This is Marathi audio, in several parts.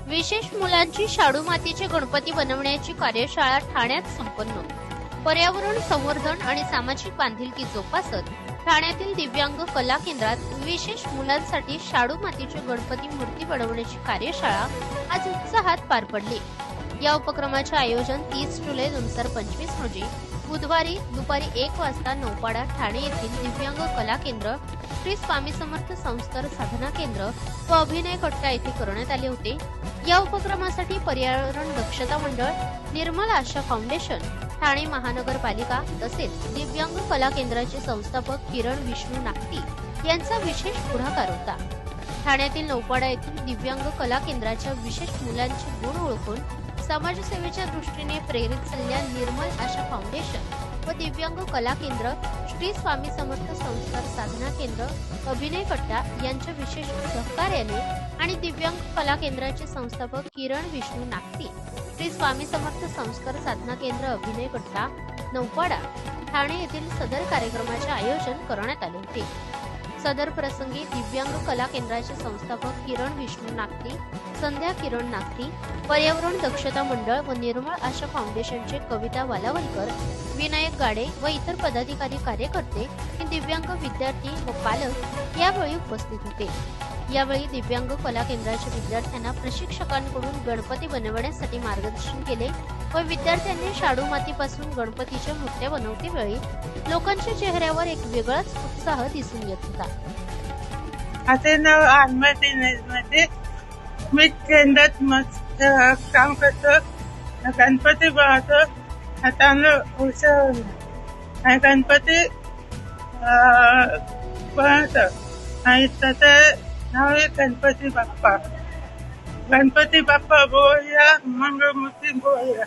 विशेष मुलांची शाडू मातीचे गणपती बनवण्याची कार्यशाळा ठाण्यात संपन्न. पर्यावरण संवर्धन आणि सामाजिक बांधिलकी जोपासत ठाण्यातील दिव्यांग कला केंद्रात विशेष मुलांसाठी शाडू मातीचे गणपती मूर्ती बनवण्याची कार्यशाळा आज उत्साहात पार पडली. या उपक्रमाचे आयोजन 30 जुलै 2025 रोजी बुधवारी दुपारी 1 वाजता नौपाडा ठाणे येथील दिव्यांग कला केंद्र, श्री स्वामी समर्थ संस्कार साधना केंद्र व अभिनय कट्टा येथे करण्यात आले होते. या उपक्रमासाठी पर्यावरण दक्षता मंडळ, निर्मल आशा फाउंडेशन, ठाणे महानगरपालिका तसेच दिव्यांग कला केंद्राचे संस्थापक किरण विष्णू नागती यांचा विशेष पुढाकार होता. ठाण्यातील नौपाडा येथील दिव्यांग कला केंद्राच्या विशेष मुलांचे गुण ओळखून समाजसेवेच्या दृष्टीने प्रेरित झालेल्या निर्मल आशा फाउंडेशन व दिव्यांग कला केंद्र, श्री स्वामी समर्थ संस्कार साधना केंद्र, अभिनय कट्टा यांच्या विशेष सहकार्याने आणि दिव्यांग कला केंद्राचे संस्थापक किरण विष्णू नागती, श्री स्वामी समर्थ संस्कार साधना केंद्र, अभिनय कट्टा, नौपाडा ठाणे येथील सदर कार्यक्रमाचे आयोजन करण्यात आले होते. सदर प्रसंगी दिव्यांग कला केंद्राचे संस्थापक किरण विष्णू नागती, संध्या किरण नागती, पर्यावरण दक्षता मंडळ व निर्मळ आशा फाउंडेशनचे कविता वालावलकर, विनायक गाडे व इतर पदाधिकारी, कार्यकर्ते, दिव्यांग विद्यार्थी व पालक यावेळी उपस्थित होते. यावेळी दिव्यांग कला केंद्राच्या विद्यार्थ्यांना प्रशिक्षकांकडून गणपती बनवण्यासाठी मार्गदर्शन केले व विद्यार्थ्यांनी शाडू मातीपासून गणपतीच्या मूर्त्या बनवते वेळी लोकांच्या चेहऱ्यावर एक वेगळाच उत्साह दिसून येत होता. माझे नाव मध्ये मी केंद्रात मस्त काम करतो. गणपती बनवतो. हातानं उत्सव गणपती बनवतो आणि त्याचं नाव आहे गणपती बाप्पा. गणपती बाप्पा बोलूया, मंगळमूर्ती बोलूया.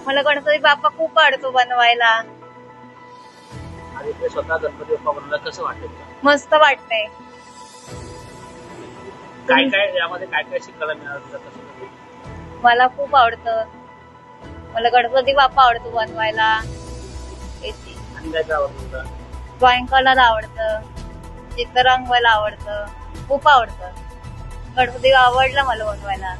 मला गणपती बाप्पा खूप आवडतो बनवायला. आणि ते स्वतः गणपती बाप्पा बनवायला कसं वाटतं? मस्त वाटतंय. काय काय यामध्ये काय काय शिकायला मिळालं? मला खूप आवडतं. मला गणपती बाप्पा आवडतो बनवायला. आणि काय काय आवडतं? ड्रॉइंग करायला आवडतं, चित्र रंगवायला आवडतं, खूप आवडतं. गणपती आवडला मला बनवायला.